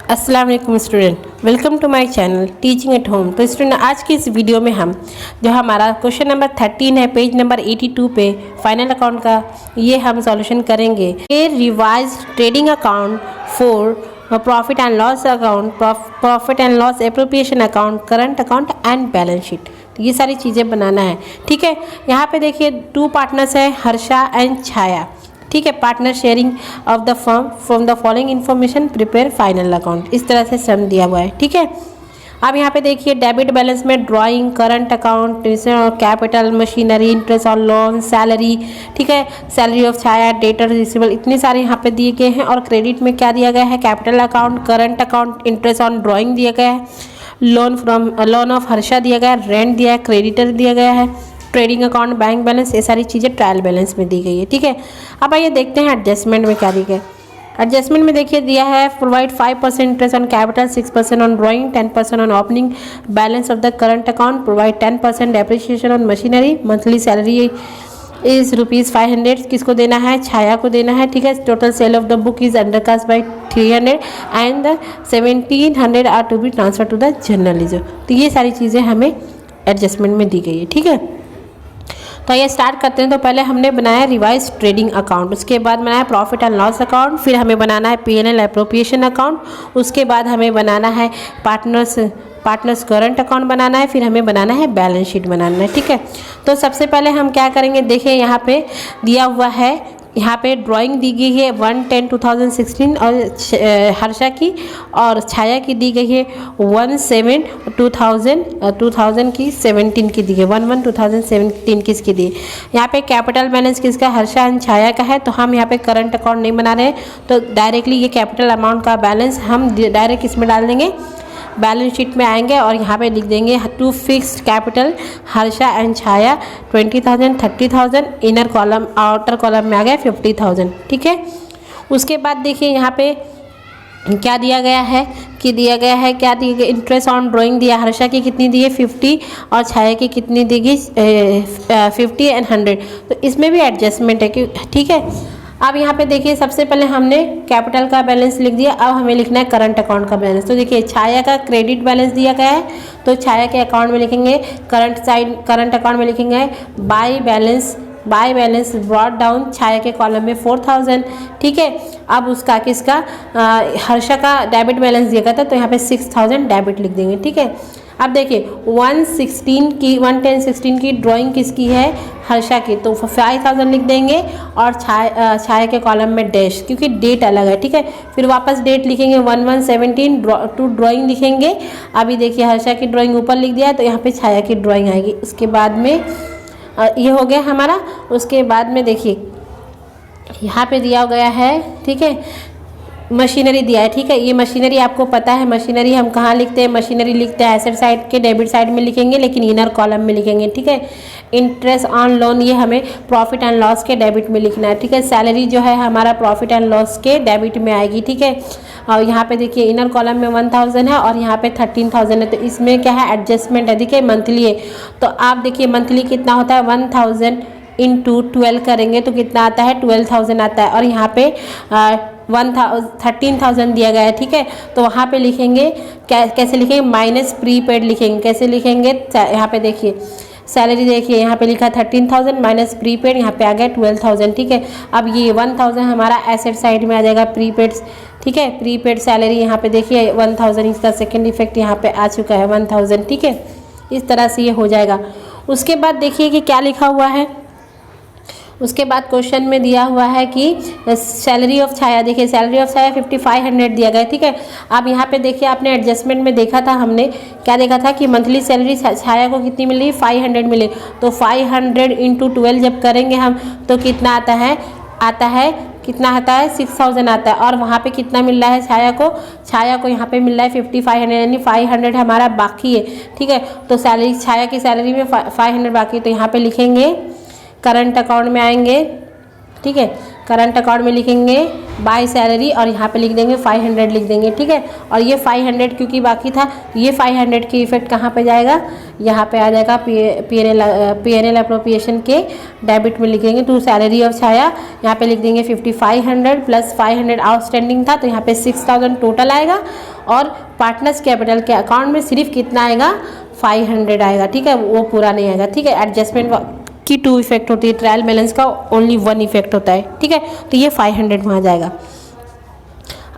अस्सलाम वालेकुम student, welcome to my channel teaching at home. तो स्टूडेंट, आज की इस वीडियो में हम जो हमारा क्वेश्चन नंबर 13 है, पेज नंबर 82 पे फाइनल अकाउंट का, ये हम सॉल्यूशन करेंगे। A revise trading account for profit and loss account, profit and loss appropriation account, current account and balance sheet, ये सारी चीज़ें बनाना है। ठीक है, यहाँ पे देखिए 2 पार्टनर्स हैं, हर्षा एंड छाया। ठीक है, partner sharing of the firm from the following information prepare final account, इस तरह से सम दिया हुआ है। ठीक है, अब यहाँ पे देखिए डेबिट बैलेंस में drawing, current account, capital, machinery, interest और लोन, सैलरी। ठीक है, salary of Chhaya, debtor, receivable, इतने सारे यहाँ पे दिए गए हैं। और क्रेडिट में क्या दिया गया है, capital account, current account, interest on drawing दिया गया है, लोन ऑफ हर्षा दिया गया है, रेंट दिया है, क्रेडिटर दिया गया है, ट्रेडिंग अकाउंट, बैंक बैलेंस, ये सारी चीज़ें ट्रायल बैलेंस में दी गई है। ठीक है, अब आइए देखते हैं एडजस्टमेंट में क्या दी गई। एडजस्टमेंट में देखिए दिया है provide 5% interest on capital, 6% on drawing, 10% on opening balance of the current account, provide 10% depreciation on machinery, monthly salary is ₹500, किसको देना है, छाया को देना है। ठीक है, total sale of the book is undercast by 300 and the 1700 are to be transfer to the general ledger. तो ये सारी चीज़ें हमें एडजस्टमेंट में दी गई है। ठीक है, तो ये स्टार्ट करते हैं। तो पहले हमने बनाया रिवाइज ट्रेडिंग अकाउंट, उसके बाद बनाया प्रॉफिट एंड लॉस अकाउंट, फिर हमें बनाना है P&L एप्रोप्रिएशन अकाउंट, उसके बाद हमें बनाना है पार्टनर्स करंट अकाउंट बनाना है, फिर हमें बनाना है बैलेंस शीट बनाना है। ठीक है, तो सबसे पहले हम क्या करेंगे, देखिए यहाँ पे दिया हुआ है, यहाँ पे ड्राइंग दी गई है 1/10/2016 और हर्षा की, और छाया की दी गई है 1/7/2000 की 17 की दी गई, 1/1/2017 किसकी दी। यहाँ पे कैपिटल बैलेंस किसका, हर्षा एंड छाया का है। तो हम यहाँ पे करंट अकाउंट नहीं बना रहे हैं, तो डायरेक्टली ये कैपिटल अमाउंट का बैलेंस हम डायरेक्ट इसमें डाल देंगे, बैलेंस शीट में आएंगे और यहाँ पे लिख देंगे to fixed capital Harsha and Chhaya 20,000, 30,000, inner column outer column में आ गया 50,000। ठीक है, उसके बाद देखिए यहाँ पे क्या दिया गया है कि क्या दिया गया, इंटरेस्ट ऑन ड्राइंग दिया, हर्षा की कितनी दी है 50 और छाया की कितनी दी गई 50 एंड 100। तो इसमें भी एडजस्टमेंट है कि ठीक है। अब यहाँ पे देखिए सबसे पहले हमने कैपिटल का बैलेंस लिख दिया, अब हमें लिखना है करंट अकाउंट का बैलेंस। तो देखिए छाया का क्रेडिट बैलेंस दिया गया है, तो छाया के अकाउंट में लिखेंगे करंट अकाउंट में लिखेंगे बाय बैलेंस ब्रॉट डाउन, छाया के कॉलम में 4,000। ठीक है, अब उसका किसका हर्षा का डेबिट बैलेंस दिया गया था, तो यहाँ पे 6,000 डेबिट लिख देंगे। ठीक है, अब देखिए 1/10/16 की ड्राइंग किसकी है, हर्षा की, तो 5,000 लिख देंगे और छाया के कॉलम में डैश, क्योंकि डेट अलग है। ठीक है, फिर वापस डेट लिखेंगे 1/1/17 टू ड्राइंग लिखेंगे। अभी देखिए हर्षा की ड्राइंग ऊपर लिख दिया है, तो यहाँ पे छाया की ड्राइंग आएगी। उसके बाद में ये हो गया हमारा। उसके बाद में देखिए यहाँ पे दिया गया है, ठीक है, मशीनरी दिया है। ठीक है, ये मशीनरी आपको पता है, मशीनरी हम कहाँ लिखते हैं, मशीनरी लिखते हैं एसेट साइड के डेबिट साइड में लिखेंगे, लेकिन इनर कॉलम में लिखेंगे। ठीक है, इंटरेस्ट ऑन लोन ये हमें प्रॉफिट एंड लॉस के डेबिट में लिखना है। ठीक है, सैलरी जो है हमारा प्रॉफिट एंड लॉस के डेबिट में आएगी। ठीक है, और यहाँ पे देखिए इनर कॉलम में 1,000 है और यहाँ पे 13,000 है, तो इसमें क्या है एडजस्टमेंट है। देखिए मंथली है, तो आप देखिए मंथली कितना होता है, 1,000 इंटू 12 करेंगे तो कितना आता है, 12,000 आता है। और यहाँ पे 13,000 दिया गया है। ठीक है, तो वहाँ पे लिखेंगे कैसे लिखेंगे, माइनस प्रीपेड लिखेंगे। कैसे लिखेंगे, यहाँ पे देखिए सैलरी, देखिए यहाँ पे लिखा 13,000 माइनस प्रीपेड, यहाँ पे आ गया 12,000। ठीक है, अब ये 1,000 हमारा एसेट साइड में आ जाएगा प्रीपेड। ठीक है, प्रीपेड सैलरी यहाँ पे देखिए 1,000, इसका सेकेंड इफेक्ट यहाँ पे आ चुका है 1,000। ठीक है, इस तरह से ये हो जाएगा। उसके बाद देखिए कि क्या लिखा हुआ है, उसके बाद क्वेश्चन में दिया हुआ है कि सैलरी ऑफ छाया, देखिए सैलरी ऑफ छाया 5,500 दिया गया है। ठीक है, अब यहाँ पे देखिए आपने एडजस्टमेंट में देखा था, हमने क्या देखा था कि मंथली सैलरी छाया को कितनी मिली, 500 मिले। तो 500 इंटू 12 जब करेंगे हम तो कितना आता है कितना आता है 6,000 आता है। और वहाँ पे कितना मिल रहा है छाया को यहाँ पे मिल रहा है 5,500, यानी 500 हमारा बाकी है। ठीक है, तो सैलरी छाया की सैलरी में 500 बाकी, तो यहाँ पे लिखेंगे करंट अकाउंट में आएंगे। ठीक है, करंट अकाउंट में लिखेंगे बाय सैलरी और यहाँ पे लिख देंगे 500 लिख देंगे, ठीक है। और ये 500 क्योंकि बाकी था, ये 500 की इफेक्ट कहाँ पे जाएगा, यहाँ पे आ जाएगा पीएनएल अप्रोप्रिएशन के डेबिट में लिखेंगे टू सैलरी ऑफ छाया। यहाँ पे लिख देंगे 5500 प्लस 500 आउटस्टैंडिंग था, तो यहाँ पे 6000 टोटल आएगा। और पार्टनर्स कैपिटल के अकाउंट में सिर्फ कितना आएगा, 500 आएगा, ठीक है, वो पूरा नहीं आएगा, ठीक है। एडजस्टमेंट की 2 इफेक्ट होती है, ट्रायल बैलेंस का ओनली 1 इफेक्ट होता है, ठीक है। तो ये 500 वहाँ जाएगा।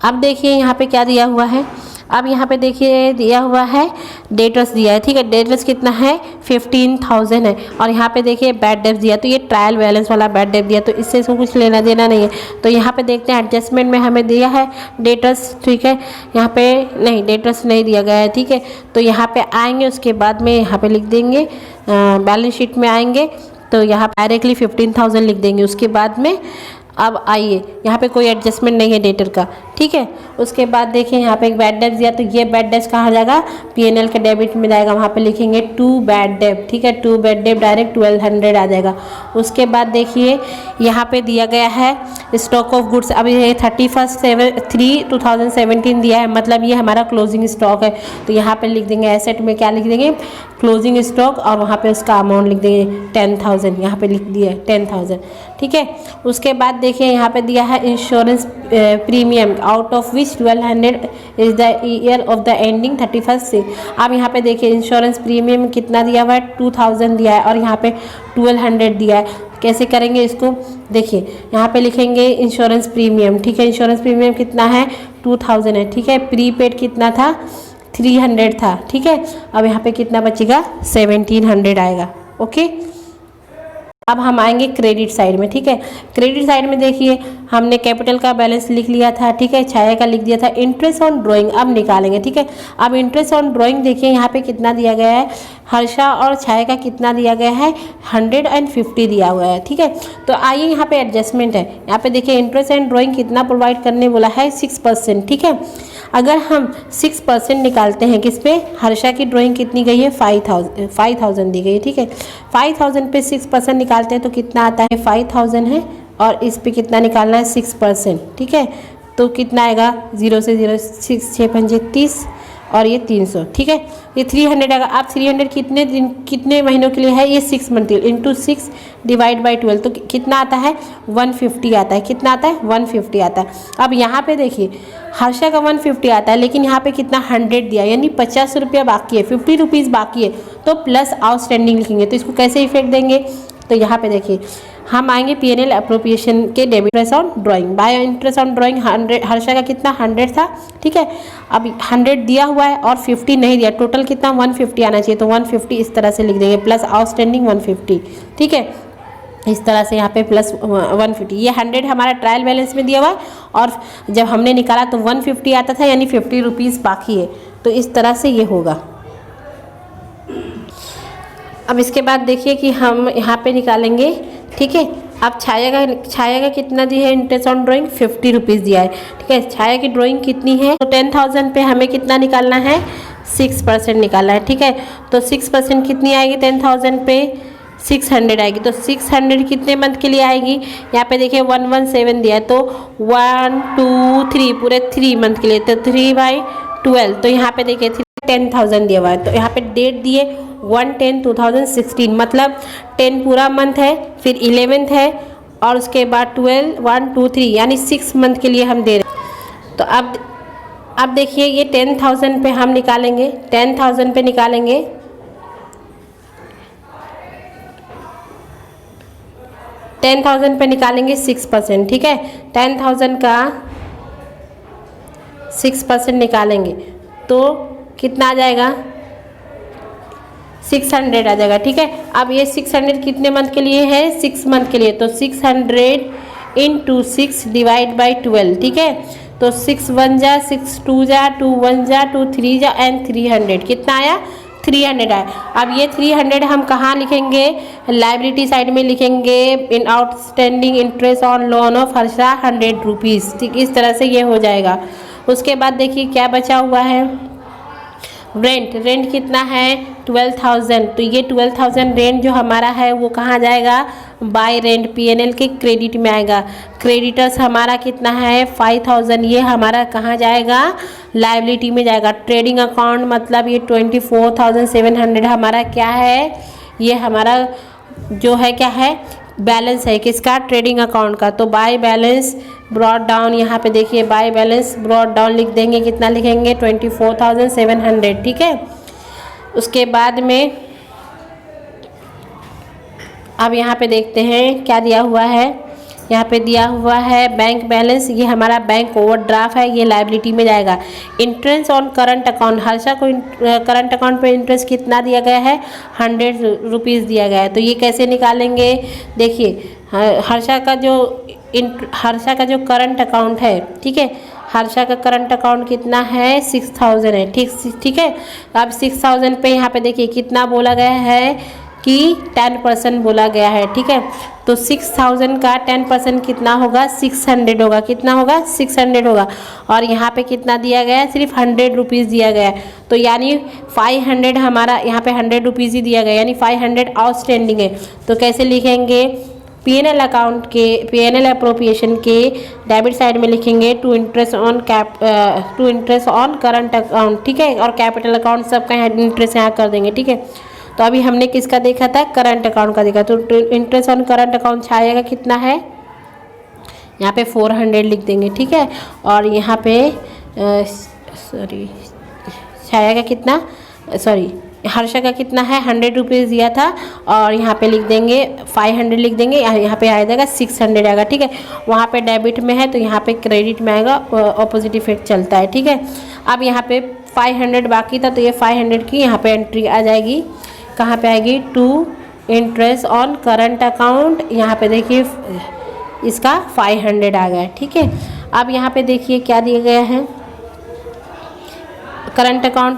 अब देखिए यहाँ पे क्या दिया हुआ है, अब यहाँ पे देखिए दिया हुआ है डेटर्स दिया है, ठीक है। डेटर्स कितना है, 15000 है। और यहाँ पे देखिए बैड डेब्ट दिया, तो ये ट्रायल बैलेंस वाला बैड डेब्ट दिया, तो इससे इसको कुछ लेना देना नहीं है। तो यहाँ पे देखते हैं एडजस्टमेंट में हमें दिया है डेटर्स, ठीक है। यहाँ पे नहीं, डेटर्स नहीं दिया गया है, ठीक है। तो यहाँ पे आएंगे, उसके बाद में यहाँ पे लिख देंगे बैलेंस शीट में आएंगे, तो यहाँ डायरेक्टली 15000 लिख देंगे। उसके बाद में अब आइए, यहाँ पे कोई एडजस्टमेंट नहीं है डेटर का, ठीक है। उसके बाद देखिए यहाँ पे एक बैड डेब्ट दिया, तो ये बैड डेब्ट कहाँ जाएगा, पीएनएल के डेबिट में जाएगा। वहाँ पे लिखेंगे 2 बैड डेब्ट, ठीक है। 2 बैड डेब्ट डायरेक्ट 1200 आ जाएगा। उसके बाद देखिए यहाँ पे दिया गया है स्टॉक ऑफ गुड्स, अब ये 31/3/2017 दिया है, मतलब ये हमारा क्लोजिंग स्टॉक है। तो यहाँ पे लिख देंगे एसेट में क्या लिख देंगे, क्लोजिंग स्टॉक, और वहाँ पे उसका अमाउंट लिख देंगे 10000, यहाँ पे लिख दिया 10000, ठीक है। उसके बाद देखिए यहाँ पे दिया है insurance premium, out of which 1200 is the year of the ending 31st से। अब यहाँ पे देखिए इंश्योरेंस प्रीमियम कितना दिया हुआ है, 2000 दिया है, और यहाँ पे 1200 दिया है। कैसे करेंगे इसको, देखिए यहाँ पे लिखेंगे इंश्योरेंस प्रीमियम, ठीक है। इंश्योरेंस प्रीमियम कितना है, 2000 है, ठीक है। प्रीपेड कितना था, 300 था, ठीक है। अब यहाँ पे कितना बचेगा, 1700 आएगा, ओके। अब हम आएंगे क्रेडिट साइड में, ठीक है। क्रेडिट साइड में देखिए हमने कैपिटल का बैलेंस लिख लिया था, ठीक है। छाया का लिख दिया था, इंटरेस्ट ऑन ड्राइंग अब निकालेंगे, ठीक है। अब इंटरेस्ट ऑन ड्राइंग देखिए यहाँ पे कितना दिया गया है, हर्षा और छाया का कितना दिया गया है, 150 दिया हुआ है, ठीक है। तो आइए यहाँ पे एडजस्टमेंट है, यहाँ पे देखिए इंटरेस्ट एंड ड्राइंग कितना प्रोवाइड करने बोला है, 6%, ठीक है। अगर हम 6% निकालते हैं किस पे, हर्षा की ड्राइंग कितनी गई है, 5000 दी गई है, ठीक है। 5000 पे 6% निकालते हैं तो कितना आता है, 5000 है, और इस पे कितना निकालना है, 6%, ठीक है। तो कितना आएगा, 0 से 0 6 6 5 30 और ये 300, ठीक है। ये 300 आएगा। आप 300 कितने दिन कितने महीनों के लिए है, ये 6 मंथ इंटू 6 डिवाइड बाई 12, तो कितना आता है, 150 आता है। कितना आता है, 150 आता है। अब यहाँ पे देखिए हर्षा का 150 आता है, लेकिन यहाँ पे कितना 100 दिया, यानी 50 रुपया बाकी है, 50 रुपीज़ बाकी है, तो प्लस आउटस्टैंडिंग लिखेंगे। तो इसको कैसे इफेक्ट देंगे, तो यहाँ पे देखिए हम आएंगे पीएनएल अप्रोप्रिएशन के debit interest on drawing, bye interest on drawing 100, Harsha का कितना 100 था, ठीक है। अब 100 दिया हुआ है और 50 नहीं दिया, टोटल कितना 150 आना चाहिए, तो 150 इस तरह से लिख देंगे, प्लस आउटस्टैंडिंग 150, ठीक है। इस तरह से यहाँ पे प्लस 150, ये 100 हमारा ट्रायल बैलेंस में दिया हुआ है, और जब हमने निकाला तो 150 आता था, यानी 50 रुपीज़ बाकी है। तो इस तरह से ये होगा। अब इसके बाद देखिए कि हम यहाँ पे निकालेंगे, ठीक है। अब छाया का कितना दिया है, इंटरेस्ट ऑन ड्राइंग 50 रुपीज़ दिया है, ठीक है। छाया की ड्राइंग कितनी है, तो 10000 पे हमें कितना निकालना है, 6% निकालना है, ठीक है। तो 6% कितनी आएगी, 10000 पे 600 आएगी, तो 600 कितने मंथ के लिए आएगी, यहाँ पे देखिए 117 दिया है, तो 1 2 3 पूरे 3 मंथ के लिए, तो 3/12, तो यहाँ पे देखिए 10000 दिया हुआ है। तो यहाँ पे डेट दिए 1/10/2016, मतलब 10 पूरा मंथ है, फिर 11th है, और उसके बाद 12 1 2 3 यानी 6 मंथ के लिए हम दे रहे हैं। तो अब देखिए ये 10000 पे हम निकालेंगे, 10000 पे निकालेंगे, 10000 पे निकालेंगे 6%, ठीक है। 10000 का 6% निकालेंगे तो कितना आ जाएगा, 600 आ जाएगा, ठीक है। अब ये 600 कितने मंथ के लिए है, 6 मंथ के लिए, तो 600 × 6 डिवाइड बाई 12, ठीक है। तो 6 1 जा 6 2 जा 2 1 जा 2 3 जा एंड 300, कितना आया, 300 आया। अब ये 300 हम कहाँ लिखेंगे, लाइबिलिटी साइड में लिखेंगे, in outstanding interest on loan of Harsha 100 rupees, ठीक। इस तरह से ये हो जाएगा। उसके बाद देखिए क्या बचा हुआ है, रेंट कितना है 12,000, तो ये 12,000 रेंट जो हमारा है वो कहाँ जाएगा, बाय रेंट पीएनएल के क्रेडिट में आएगा। क्रेडिटर्स हमारा कितना है 5,000, ये हमारा कहाँ जाएगा, लायबिलिटी में जाएगा। ट्रेडिंग अकाउंट मतलब ये 24,700 हमारा क्या है, ये हमारा जो है क्या है, बैलेंस है किसका, ट्रेडिंग अकाउंट का। तो बाय बैलेंस ब्रॉड डाउन, यहाँ पे देखिए बाय बैलेंस ब्रॉड डाउन लिख देंगे, कितना लिखेंगे 24,700, ठीक है। उसके बाद में अब यहाँ पे देखते हैं क्या दिया हुआ है, यहाँ पे दिया हुआ है बैंक बैलेंस, ये हमारा बैंक ओवरड्राफ्ट है, ये लायबिलिटी में जाएगा। Interest on current account, Harsha को करंट अकाउंट पे इंटरेस्ट कितना दिया गया है, 100 रुपीज़ दिया गया है। तो ये कैसे निकालेंगे, देखिए हर्षा का जो करंट अकाउंट है, ठीक है, हर्षा का करंट अकाउंट कितना है 6,000 है, ठीक है। अब 6,000 पे यहाँ पे देखिए कितना बोला गया है कि 10% बोला गया है, ठीक है। तो 6,000 का 10% कितना होगा, 600 होगा, कितना होगा 600 होगा। और यहाँ पे कितना दिया गया है, सिर्फ 100 रुपीज़ दिया गया है। तो यानी 500 हमारा यहाँ पे 100 रुपीज़ ही दिया गया, यानी 500 आउटस्टैंडिंग है। तो कैसे लिखेंगे, पीएनएल अकाउंट के पीएनएल अप्रोप्रिएशन के डेबिट साइड में लिखेंगे to interest on current account, ठीक है। और कैपिटल अकाउंट सबका इंटरेस्ट यहाँ कर देंगे, ठीक है। तो अभी हमने किसका देखा था, करंट अकाउंट का देखा। तो इंटरेस्ट ऑन करंट अकाउंट छाएगा कितना है, यहाँ पे 400 लिख देंगे, ठीक है। और यहाँ पे छाएगा कितना, हर्षा का कितना है 100 रुपीज़ दिया था, और यहाँ पे लिख देंगे 500 लिख देंगे, यहाँ पे आ जाएगा 600 आएगा, ठीक है। वहाँ पे डेबिट में है तो यहाँ पे क्रेडिट में आएगा, ऑपोजिट इफेक्ट चलता है, ठीक है। अब यहाँ पे 500 बाकी था, तो ये 500 की यहाँ पे एंट्री आ जाएगी, कहाँ पे आएगी, to interest on current account, यहाँ पे देखिए इसका 500 आ गया, ठीक है। अब यहाँ पे देखिए क्या दिया गया है, करंट अकाउंट,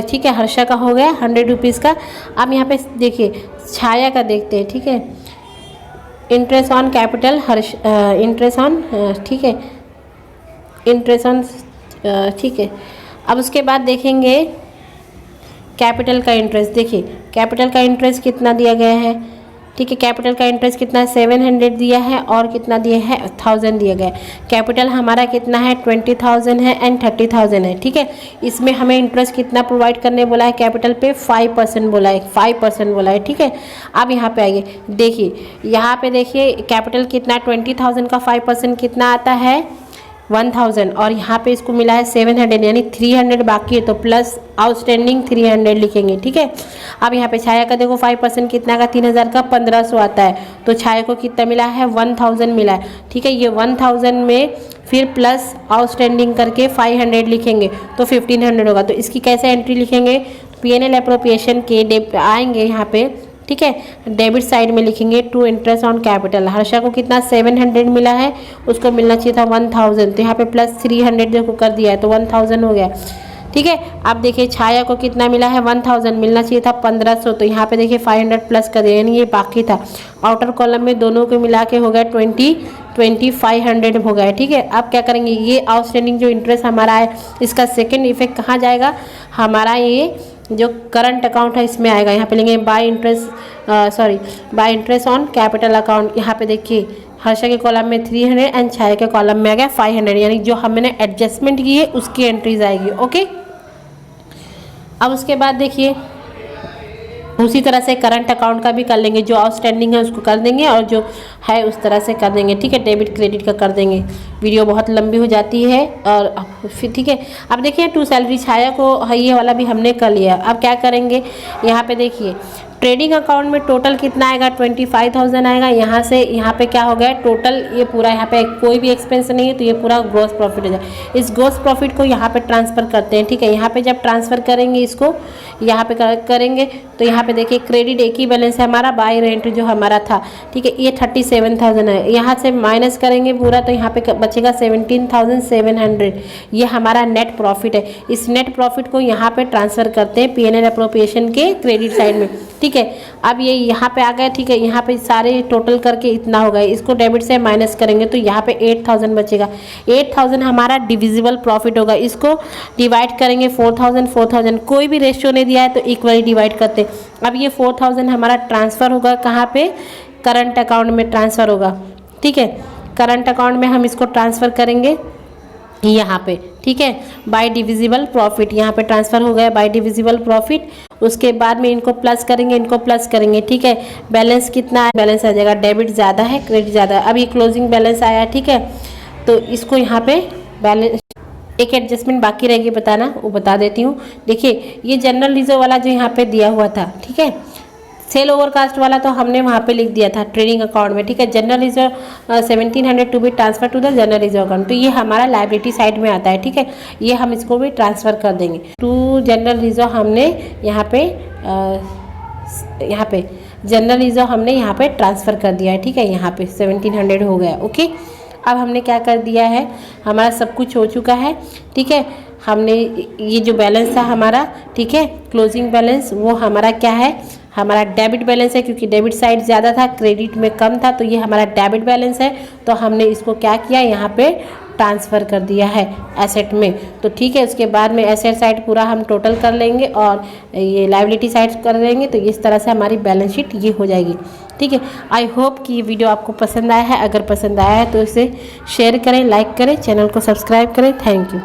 ठीक है, हर्षा का हो गया 100 रुपीज़ का। अब यहाँ पे देखिए छाया का देखते हैं, ठीक है। Interest on capital interest on, ठीक है, इंटरेस्ट ऑन, ठीक है। अब उसके बाद देखेंगे कैपिटल का इंटरेस्ट, देखिए कैपिटल का इंटरेस्ट कितना दिया गया है, ठीक है। कैपिटल का इंटरेस्ट कितना 700 दिया है, और कितना दिया है 1000 दिया गया है। कैपिटल हमारा कितना है 20,000 है एंड 30,000 है, ठीक है। इसमें हमें इंटरेस्ट कितना प्रोवाइड करने बोला है, कैपिटल पे 5% बोला है, 5% बोला है, ठीक है। अब यहाँ पे आइए, देखिए यहाँ पे देखिए कैपिटल कितना 20,000 का 5% कितना आता है 1000, और यहाँ पे इसको मिला है 700, यानी 300 बाकी है, तो प्लस आउटस्टैंडिंग 300 लिखेंगे, ठीक है। अब यहाँ पे छाया का देखो 5% कितना का 3,000 का 1,500 आता है, तो छाया को कितना मिला है 1000 मिला है, ठीक है। ये 1000 में फिर प्लस आउटस्टैंडिंग करके 500 लिखेंगे तो 1500 होगा। तो इसकी कैसे एंट्री लिखेंगे, पीएनएल अप्रोप्रिएशन के आएंगे यहाँ पे, ठीक है। डेबिट साइड में लिखेंगे to interest on capital, Harsha को कितना 700 मिला है, उसको मिलना चाहिए था 1000, तो यहाँ पे प्लस 300 देखो कर दिया है, तो 1000 हो गया, ठीक है। अब देखिए छाया को कितना मिला है 1000, मिलना चाहिए था 1500, तो यहाँ पे देखिए 500 प्लस कर दिया, यानी ये बाकी था। आउटर कॉलम में दोनों को मिला के हो गया 2500 हो गया, ठीक है। अब क्या करेंगे, ये आउटस्टैंडिंग जो इंटरेस्ट हमारा है इसका सेकेंड इफेक्ट कहाँ जाएगा, हमारा ये जो करंट अकाउंट है इसमें आएगा। यहाँ पे लेंगे bye interest on capital account, यहाँ पे देखिए हर्षा के कॉलम में 300 एंड छाया के कॉलम में आ गया 500, यानी जो हमने एडजस्टमेंट की है उसकी एंट्रीज आएगी, ओके। अब उसके बाद देखिए उसी तरह से करंट अकाउंट का भी कर लेंगे, जो आउटस्टैंडिंग है उसको कर देंगे और जो है उस तरह से कर देंगे, ठीक है। डेबिट क्रेडिट का कर देंगे, वीडियो बहुत लंबी हो जाती है। और फिर ठीक है, अब देखिए टू सैलरी छाया को ये वाला भी हमने कर लिया। अब क्या करेंगे, यहाँ पे देखिए ट्रेडिंग अकाउंट में टोटल कितना आएगा 25,000 आएगा। यहाँ से यहाँ पे क्या हो गया टोटल, ये पूरा यहाँ पे कोई भी एक्सपेंस नहीं है तो ये पूरा ग्रॉस प्रॉफिट हो जाए। इस ग्रॉस प्रॉफिट को यहाँ पे ट्रांसफ़र करते हैं, ठीक है। यहाँ पे जब ट्रांसफ़र करेंगे इसको यहाँ पे करेंगे तो यहाँ पे देखिए क्रेडिट एक ही बैलेंस है हमारा, बाय रेंट जो हमारा था, ठीक है, ये 37,000 है। यहाँ से माइनस करेंगे पूरा तो यहाँ पे बचेगा 17,700, ये हमारा नेट प्रॉफिट है। इस नेट प्रॉफिट को यहाँ पे ट्रांसफ़र करते हैं पीएनएल अप्रोप्रिएशन के क्रेडिट साइड में, ठीक ठीक है। अब ये यहाँ पे आ गया, ठीक है। यहाँ पे सारे टोटल करके इतना हो गया, इसको डेबिट से माइनस करेंगे तो यहाँ पे 8000 बचेगा। 8000 हमारा डिविजिबल प्रॉफिट होगा। इसको डिवाइड करेंगे 4000 कोई भी रेशियो नहीं दिया है तो इक्वली डिवाइड करते। अब ये 4000 हमारा ट्रांसफ़र होगा कहाँ पे, करंट अकाउंट में ट्रांसफ़र होगा, ठीक है। करंट अकाउंट में हम इसको ट्रांसफ़र करेंगे यहाँ पे, ठीक है। बाय डिविजिबल प्रॉफिट यहाँ पे ट्रांसफ़र हो गया बाय डिविजिबल प्रॉफिट। उसके बाद में इनको प्लस करेंगे, इनको प्लस करेंगे, ठीक है। बैलेंस कितना है, बैलेंस आ जाएगा डेबिट ज़्यादा है क्रेडिट ज़्यादा है। अब ये क्लोजिंग बैलेंस आया, ठीक है। तो इसको यहाँ पे बैलेंस एक एडजस्टमेंट बाकी रहेगी बताना, वो बता देती हूँ। देखिए ये जनरल रिजर्व वाला जो यहाँ पे दिया हुआ था, ठीक है। सेल ओवर कास्ट वाला तो हमने वहाँ पे लिख दिया था ट्रेडिंग अकाउंट में, ठीक है। General reserve 1700 to be transfer to the general reserve account, तो ये हमारा लाइबिलिटी साइड में आता है, ठीक है। ये हम इसको भी ट्रांसफ़र कर देंगे टू जनरल रिजर्व। हमने यहाँ पे जनरल रिजर्व हमने यहाँ पे ट्रांसफ़र कर दिया है, ठीक है। यहाँ पे 1700 हो गया, ओके। अब हमने क्या कर दिया है, हमारा सब कुछ हो चुका है, ठीक है। हमने ये जो बैलेंस था हमारा, ठीक है, क्लोजिंग बैलेंस, वो हमारा क्या है, हमारा डेबिट बैलेंस है, क्योंकि डेबिट साइड ज़्यादा था क्रेडिट में कम था, तो ये हमारा डेबिट बैलेंस है। तो हमने इसको क्या किया, यहाँ पे ट्रांसफ़र कर दिया है एसेट में, तो ठीक है। उसके बाद में एसेट साइड पूरा हम टोटल कर लेंगे और ये लायबिलिटी साइड कर लेंगे, तो इस तरह से हमारी बैलेंस शीट ये हो जाएगी, ठीक है। आई होप कि ये वीडियो आपको पसंद आया है। अगर पसंद आया है तो इसे शेयर करें, लाइक करें, चैनल को सब्सक्राइब करें। Thank you.